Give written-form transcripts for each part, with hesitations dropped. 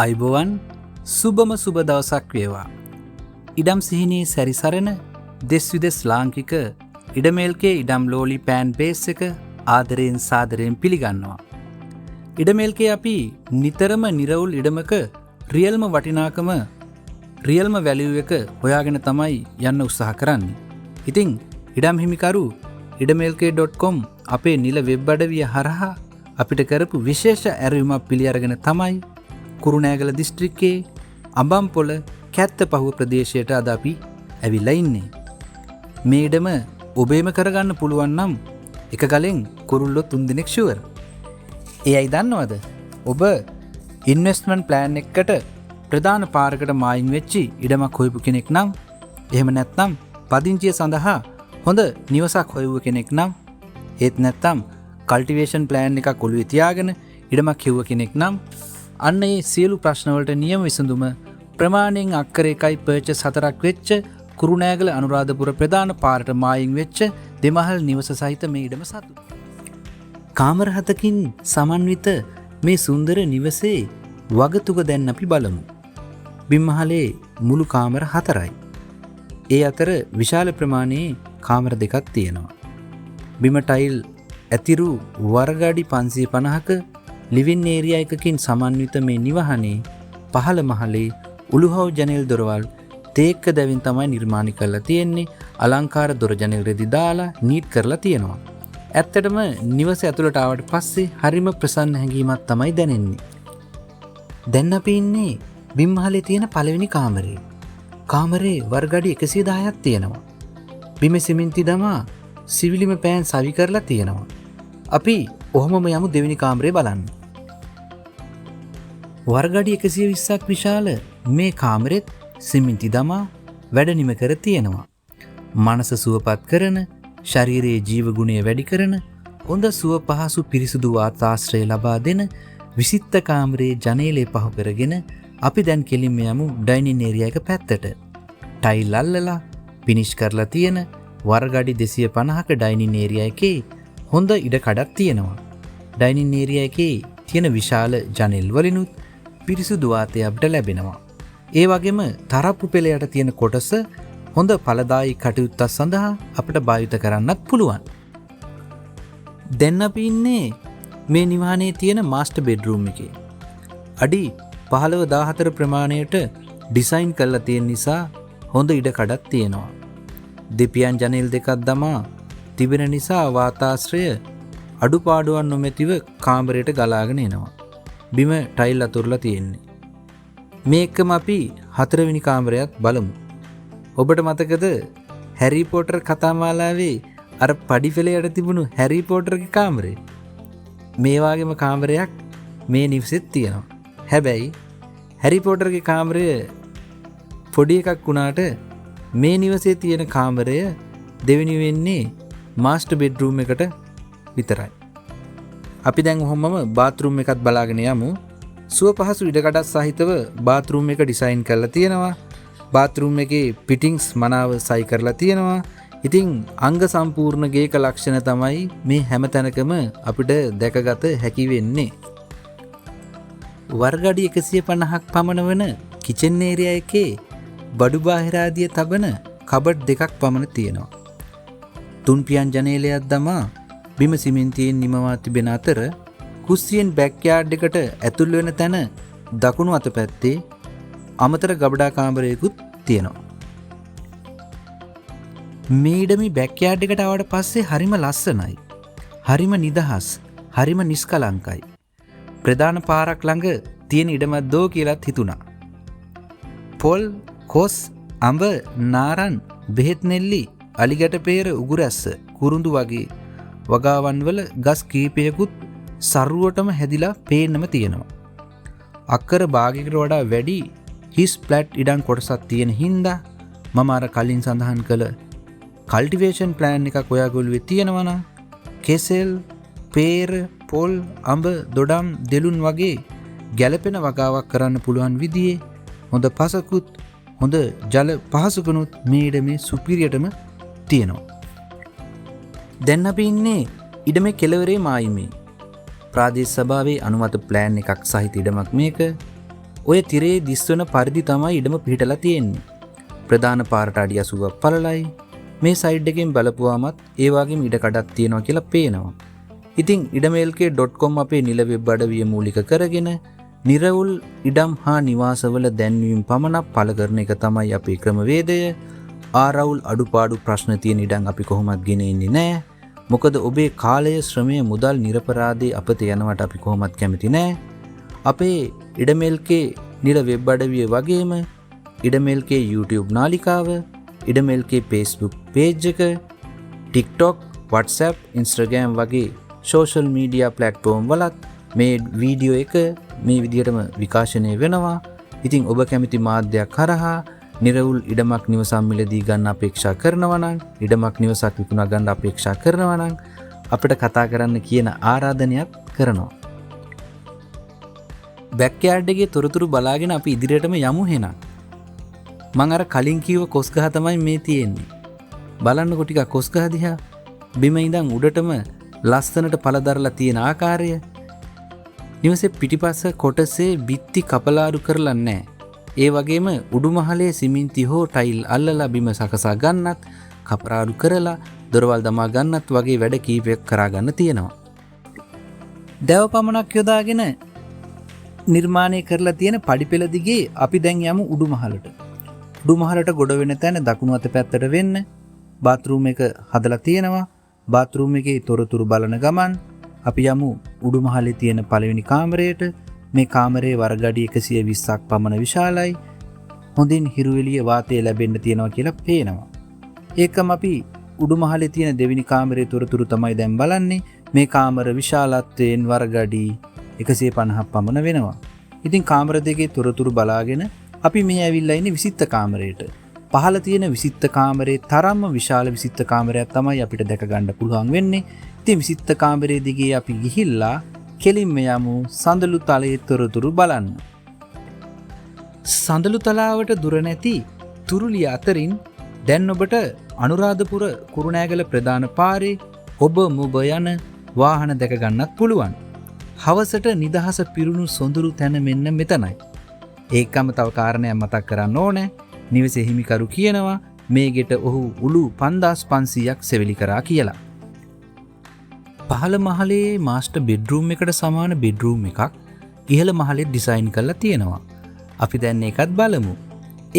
අයිබෝවන් සුබම සුබ දවසක් වේවා. ඉඩම් සිහිනී සැරිසරණ දෙස් විදෙස් ලාංකික ඉඩමේල්කේ ඉඩම් ලෝලි පෑන් බේස් එක ආදරයෙන් සාදරයෙන් පිළිගන්නවා. ඉඩමේල්කේ අපි නිතරම නිරවුල් ඉඩමක රියල්ම වටිනාකම රියල්ම වැලියු එක හොයාගෙන තමයි යන්න උත්සාහ කරන්නේ. ඉතින් ඉඩම් හිමිකරු ඉඩමේල්කේ.com අපේ නිල වෙබ් අඩවිය හරහා අපිට කරපු විශේෂ ඇරයුමක් පිළිඅරගෙන තමයි කුරුණෑගල දිස්ත්‍රික්කයේ අඹම්පොළ කැත්තපහුව ප්‍රදේශයට අද අපි ඇවිල්ලා ඉන්නේ. මේ ඉඩම ඔබේම කරගන්න පුළුවන් නම් එක ගලෙන් කුරුල්ලෝ 3 දිනක් ෂුවර්. එයයි දන්නවද? ඔබ ඉන්වෙස්ට්මන්ට් ප්ලෑන් එකකට ප්‍රධාන පාරකට මායින් වෙච්චි ඉඩමක් හොයපු කෙනෙක් නම්, එහෙම නැත්නම් පදිංචිය සඳහා හොඳ නිවසක් හොයුව කෙනෙක් නම්, ඒත් නැත්නම් කල්ටිවේෂන් ප්ලෑන් එකක් ඔළුවේ තියාගෙන ඉඩමක් හෙව්ව කෙනෙක් නම්, අන්න ඒ සියලු ප්‍රශ්නවලට නියම විසඳුම ප්‍රමාණයෙන් අක්කර 1 පර්චස් 4ක් වෙච්ච කුරුණෑගල අනුරාධපුර ප්‍රධාන පාරට මායින් වෙච්ච දෙමහල් නිවස සහිත මේ ඉඩම සතු. කාමර 7කින් සමන්විත මේ සුන්දර නිවසේ වගතුග දැන් අපි බලමු. බිම්මහලේ මුළු කාමර 4යි. ඒ අතර විශාල ප්‍රමාණයේ කාමර 2ක් තියෙනවා. බිම ටයිල් ඇතිරු වර්ග අඩි 550ක ලිවින් ඒරියා එකකින් සමන්විත මේ නිවහනේ පහළ මහලේ උළුහව් ජනෙල් දොරවල් තේක්ක දැවින් තමයි නිර්මාණය කරලා තියෙන්නේ. අලංකාර දොර ජනෙල් රෙදි දාලා නීට් කරලා තියෙනවා. ඇත්තටම නිවස ඇතුළට ආවට පස්සේ හරිම ප්‍රසන්න හැඟීමක් තමයි දැනෙන්නේ. දැන් අපි ඉන්නේ බිම්මහලේ තියෙන පළවෙනි කාමරේ. කාමරේ වර්ග අඩි 110ක් තියෙනවා. බිම සිමෙන්ති දමා සිවිලිම පෑන් සවි කරලා තියෙනවා. අපි ඔහොමම යමු දෙවෙනි කාමරේ බලන්න. වර්ග අඩි 120ක් විශාල මේ කාමරෙත් සිමෙන්ති දමා වැඩ නිම කර තියෙනවා. මනස සුවපත් කරන, ශරීරයේ ජීව ගුණය වැඩි කරන, හොඳ සුව පහසු පිරිසුදු වාතාශ්‍රය ලබා දෙන විසිත්ත කාමරේ ජනේලේ පහු කරගෙන අපි දැන් කෙලින්ම යමු ඩයිනින් ඒරියා එක පැත්තට. ටයිල් අල්ලලා ෆිනිෂ් කරලා තියෙන වර්ග අඩි 250ක ඩයිනින් ඒරියා එකේ හොඳ ඉඩ කඩක් තියෙනවා. ඩයිනින් ඒරියා එකේ තියෙන විශාල ජනෙල් වලිනුත් පිරිසුදු වාතය අපට ලැබෙනවා. ඒ වගේම තරප්පු පෙළ යට තියෙන කොටස හොඳ ඵලදායී කටයුත්තක් සඳහා අපිට භාවිත කරන්නත් පුළුවන්. දැන් අපි ඉන්නේ මේ නිවහනේ තියෙන මාස්ටර් බෙඩ්රූම් එකේ. අඩි 15-14 ප්‍රමාණයට ඩිසයින් කරලා තියෙන නිසා හොඳ ඉඩ කඩක් තියෙනවා. දෙපියන් ජනෙල් දෙකක් දමා තිබෙන නිසා වාතාශ්‍රය අඩුපාඩුවක් නොමැතිව කාමරයට ගලාගෙන එනවා. බිම ටයිල් අතුරලා තියෙන්නේ. මේකම අපි 4 වෙනි කාමරයත් බලමු. ඔබට මතකද හැරි පොටර් කතාමාලාවේ අර පඩි පෙළ යට තිබුණු හැරි පොටර්ගේ කාමරේ? මේ වගේම කාමරයක් මේ නිවසෙත් තියෙනවා. හැබැයි හැරි පොටර්ගේ කාමරය පොඩි එකක් වුණාට මේ නිවසේ තියෙන කාමරය දෙවෙනි වෙන්නේ මාස්ටර් බෙඩ්රූම් එකට විතරයි. අපි දැන් ඔහොමම බාත්රූම් එකත් බලාගෙන යමු. සුව පහසු ඉඩකඩක් සහිතව බාත්රූම් එක ඩිසයින් කරලා තියෙනවා. බාත්රූම් එකේ පිටින්ස් මනාව සයි කරලා තියෙනවා. ඉතින් අංග සම්පූර්ණ ගේක ලක්ෂණ තමයි මේ හැම තැනකම අපිට දැකගත හැකි වෙන්නේ. වර්ග අඩි 150ක් පමණ වන කිචන් ඒරියා එකේ බඩු බාහිර ආදිය තබන කබඩ් දෙකක් පමණ තියෙනවා. 3 පියන් ජනේලයක් දමා බිම සිමෙන්තියෙන් නිමවා තිබෙන අතර කුස්සියෙන් බෑක්යාඩ් එකට ඇතුල් වෙන තැන දකුණු අත පැත්තේ අමතර ගබඩා කාමරයකුත් තියෙනවා. මේ ඉඩමේ බෑක්යාඩ් එකට ආවට පස්සේ හරිම ලස්සනයි. හරිම නිදහස්, හරිම නිස්කලංකයි. ප්‍රධාන පාරක් ළඟ තියෙන ඉඩමක් දෝ කියලාත් හිතුණා. පොල්, කොස්, අඹ, නාරන්, බෙහෙත් නෙල්ලි, අලිගැට පෙර, උගුරැස්ස, කුරුඳු වගේ වගාවන් වල ගස් කීපයකුත් සරුවටම හැදිලා පේන්නම තියෙනවා. අක්කර භාගයකට වඩා වැඩි හිස් ප්ලැට් ඉඩම් කොටසක් තියෙන හින්දා මම අර කලින් සඳහන් කළ කල්ටිවේෂන් ප්ලෑන් එකක් ඔයාගොල්ලුවේ තියෙනවා නම් කෙසෙල්, පේර, පොල්, අඹ, දොඩම්, දෙලුන් වගේ ගැළපෙන වගාවක් කරන්න පුළුවන් විදිහේ හොඳ පසකුත් හොඳ ජල පහසුකනුත් මේ ඉඩමේ සුපිරියටම තියෙනවා. දැන් අපි ඉන්නේ ඉඩමේ කෙළවරේ මායිමේ. ප්‍රාදේශ සභාවේ අනුමත ප්ලෑන් එකක් සහිත ඉඩමක් මේක. ඔය තිරේ දිස්වන පරිදි තමයි ඉඩම පිහිටලා තියෙන්නේ. ප්‍රධාන පාරට අඩි 80ක් පළලයි. මේ සයිඩ් එකෙන් බලපුවාමත් ඒ වගේම ඉඩ කඩක් තියෙනවා කියලා පේනවා. ඉතින් idamlk.com අපේ නිල වෙබ් අඩවිය මූලික කරගෙන නිරවුල් ඉඩම් හා නිවාසවල දැන්වීම් පමණක් පළ කරන එක තමයි අපේ ක්‍රමවේදය. ආරවුල් අඩුපාඩු ප්‍රශ්න තියෙන ඉඩම් අපි කොහොමත් ගෙන ඉන්නේ නැහැ. මොකද ඔබේ කාලය ශ්‍රමය මුදල් නිරපරාධේ අපත යනවට අපි කොහොමත් කැමති නැහැ. අපේ idamlk නිල වෙබ් අඩවිය වගේම idamlk YouTube නාලිකාව, idamlk Facebook page එක, TikTok, WhatsApp, Instagram වගේ social media platform වලත් මේ වීඩියෝ එක මේ විදිහටම විකාශනය වෙනවා. ඉතින් ඔබ කැමති මාධ්‍යයක් කරහා නිරවුල් ඉඩමක් නිවසක් මිලදී ගන්න අපේක්ෂා කරනවා නම්, ඉඩමක් නිවසක් විකුණා ගන්න අපේක්ෂා කරනවා නම් අපිට කතා කරන්න කියන ආරාධනයක් කරනවා. බෑක්යාඩ් එකේ තොරතුරු බලාගෙන අපි ඉදිරියටම යමු එහෙනම්. මම අර කලින් කිව්ව කොස්ගහ තමයි මේ තියෙන්නේ. බලන්නකො ටිකක් කොස්ගහ දිහා. බිම ඉඳන් උඩටම ලස්සනට පළදරලා තියෙන ආකාරය. නිවසේ පිටිපස්ස කොටසේ බිත්ති කපලාරු කරලා නැහැ. ඒ වගේම උඩුමහලේ සිමෙන්ති හෝ ටයිල් අල්ලලා බිම සකසා ගන්නත්, කපරාරු කරලා දොරවල් දමා ගන්නත් වගේ වැඩ කීපයක් කරා ගන්න තියෙනවා. දැව පමණක් යොදාගෙන නිර්මාණය කරලා තියෙන පඩිපෙළ දිගේ අපි දැන් යමු උඩුමහලට. උඩුමහලට ගොඩ වෙන තැන දකුණු අත පැත්තට වෙන්න බාත්රූම් එක හදලා තියෙනවා. බාත්රූම් එකේ තොරතුරු බලන ගමන් අපි යමු උඩුමහලේ තියෙන පළවෙනි කාමරයට. මේ කාමරයේ වර්ග අඩි 120ක් පමණ විශාලයි. හොඳින් හිරු එළිය වාතය ලැබෙන්න තියෙනවා කියලා පේනවා. ඒකම අපි උඩුමහලේ තියෙන දෙවෙනි කාමරයේ තොරතුරු තමයි දැන් බලන්නේ. මේ කාමර විශාලත්වයෙන් වර්ග අඩි 150ක් පමණ වෙනවා. ඉතින් කාමර දෙකේ තොරතුරු බලාගෙන අපි මේ ඇවිල්ලා ඉන්නේ විසිත්ත කාමරයට. පහළ තියෙන විසිත්ත කාමරේ තරම්ම විශාල විසිත්ත කාමරයක් තමයි අපිට දැක ගන්න පුළුවන් වෙන්නේ. ඉතින් විසිත්ත කාමරේ දිගේ අපි ගිහිල්ලා කෙලින්ම යමු සඳලු තලයේ තොරතුරු බලන්න. සඳලු තලාවට දුර නැති තුරුලිය අතරින් දැන් ඔබට අනුරාධපුර කුරුණෑගල ප්‍රධාන පාරේ ඔබ මුබ යන වාහන දැක ගන්නත් පුළුවන්. හවසට නිදහස පිරුණු සොඳුරු තැන මෙන්න මෙතනයි. ඒකම තව කාරණයක් මතක් කරන්න ඕනේ. නිවසේ හිමිකරු කියනවා මේ ගෙට ඔහු උළු 5500ක් සෙවිලි කරා කියලා. පහළ මහලේ මාස්ටර් බෙඩ්රූම් එකට සමාන බෙඩ්රූම් එකක් ඉහළ මහලේ ඩිසයින් කරලා තියෙනවා. අපි දැන් ඒකත් බලමු.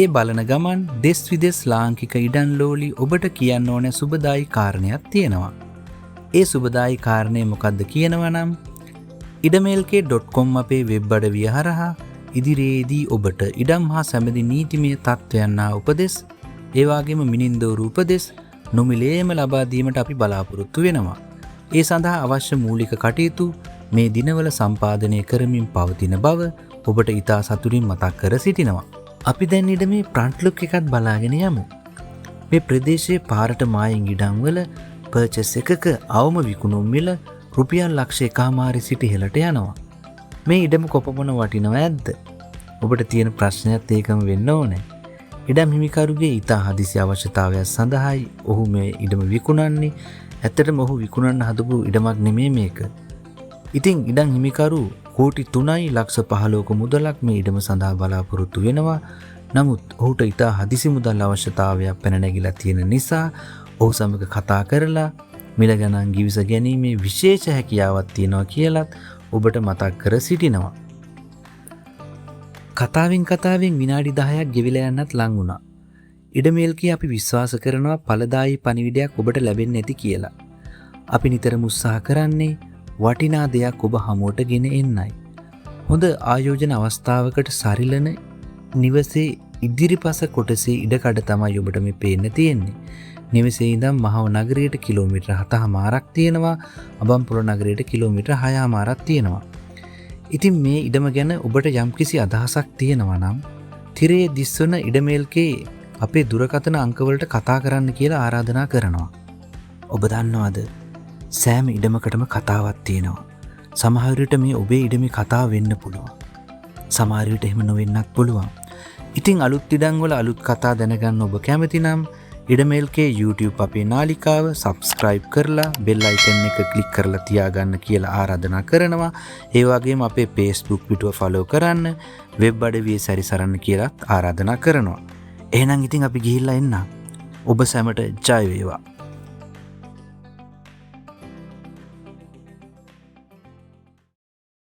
ඒ බලන ගමන් දෙස් විදෙස් ලාංකික ඉඩම් ලෝලි ඔබට කියන්න ඕන සුබදායි කාරණයක් තියෙනවා. ඒ සුබදායි කාරණය මොකක්ද කියනවා නම් idamlk.com අපේ වෙබ් අඩවිය හරහා ඉදිරියේදී ඔබට ඉඩම් හා සැමදි නීතිමය තත්ත්වයන් හා උපදෙස්, ඒ වගේම මිනින්දෝරු උපදෙස් නොමිලේම ලබා දීමට අපි බලාපොරොත්තු වෙනවා. ඒ සඳහා අවශ්‍ය මූලික කටයුතු මේ දිනවල සම්පාදනය කරමින් පවතින බව ඔබට ඉතා සතුටින් මතක් කර සිටිනවා. අපි දැන් ඉඩමේ ෆ්‍රන්ට් ලුක් එකත් බලාගෙන යමු. මේ ප්‍රදේශයේ පාරට මායින් ඉඩම් වල පර්චේස් එකක අවම විකුණුම් මිල රුපියල් ලක්ෂ 1.5 සිට ඉහළට යනවා. මේ ඉඩම කොපමණ වටිනව ඇද්ද? ඔබට තියෙන ප්‍රශ්නයත් ඒකම වෙන්න ඕනේ. ඉඩම් හිමිකරුගේ ඉතා හදිසි අවශ්‍යතාවයක් සඳහායි ඔහු මේ ඉඩම විකුණන්නේ. ඇත්තටම ඔහු විකුණන්න හදපු ඉඩමක් නෙමෙයි මේක. ඉතින් ඉඩම් හිමිකරු කෝටි 3යි ලක්ෂ 15ක මුදලක් මේ ඉඩම සඳහා බලාපොරොත්තු වෙනවා. නමුත් ඔහුට ඉතා හදිසි මුදල් අවශ්‍යතාවයක් පැන නැගිලා තියෙන නිසා ඔහු සමග කතා කරලා මිල ගණන් ගිවිස ගැනීමේ විශේෂ හැකියාවක් තියෙනවා කියලත් ඔබට මතක් කර සිටිනවා. කතාවෙන් විනාඩි 10ක් ගෙවිලා යන්නත් ලං වුණා. ඉඩමේල්කේ අපි විශ්වාස කරනවා ඵලදායී පණිවිඩයක් ඔබට ලැබෙන්නේ නැති කියලා. අපි නිතරම උත්සාහ කරන්නේ වටිනා දෙයක් ඔබ හමුවට ගෙන එන්නයි. හොඳ ආයෝජන අවස්ථාවකට සරිලන නිවසේ ඉදිරිපස කොටසේ ඉඩකඩ තමයි ඔබට මේ පේන්න තියෙන්නේ. නිවසේ ඉඳන් මහව නගරයට කිලෝමීටර් 7මාරක් තියෙනවා. අබම්පොල නගරයට කිලෝමීටර් 6මාරක් තියෙනවා. ඉතින් මේ ඉඩම ගැන ඔබට යම්කිසි අදහසක් තියෙනවා නම් තිරයේ දිස්වන ඉඩමේල්කේ අපේ දුරකථන අංකවලට කතා කරන්න කියලා ආරාධනා කරනවා. ඔබ දන්නවද? සෑම ඉඩමකටම කතාවක් තියෙනවා. සමහර විට මේ ඔබේ ඉඩමේ කතාව වෙන්න පුළුවන්. සමහර විට එහෙම නොවෙන්නත් පුළුවන්. ඉතින් අලුත් ඉඩම් වල අලුත් කතා දැනගන්න ඔබ කැමති නම් ඉඩමේල්කේ YouTube අපේ නාලිකාව සබස්ක්‍රයිබ් කරලා බෙල් අයිකන් එක ක්ලික් කරලා තියාගන්න කියලා ආරාධනා කරනවා. ඒ වගේම අපේ Facebook පිටුව ෆලෝ කරන්න, වෙබ් අඩවියේ සැරිසරන්න කියලාත් ආරාධනා කරනවා. එහෙනම් ඉතින් අපි ගිහිල්ලා එන්න. ඔබ සැමට ජය වේවා.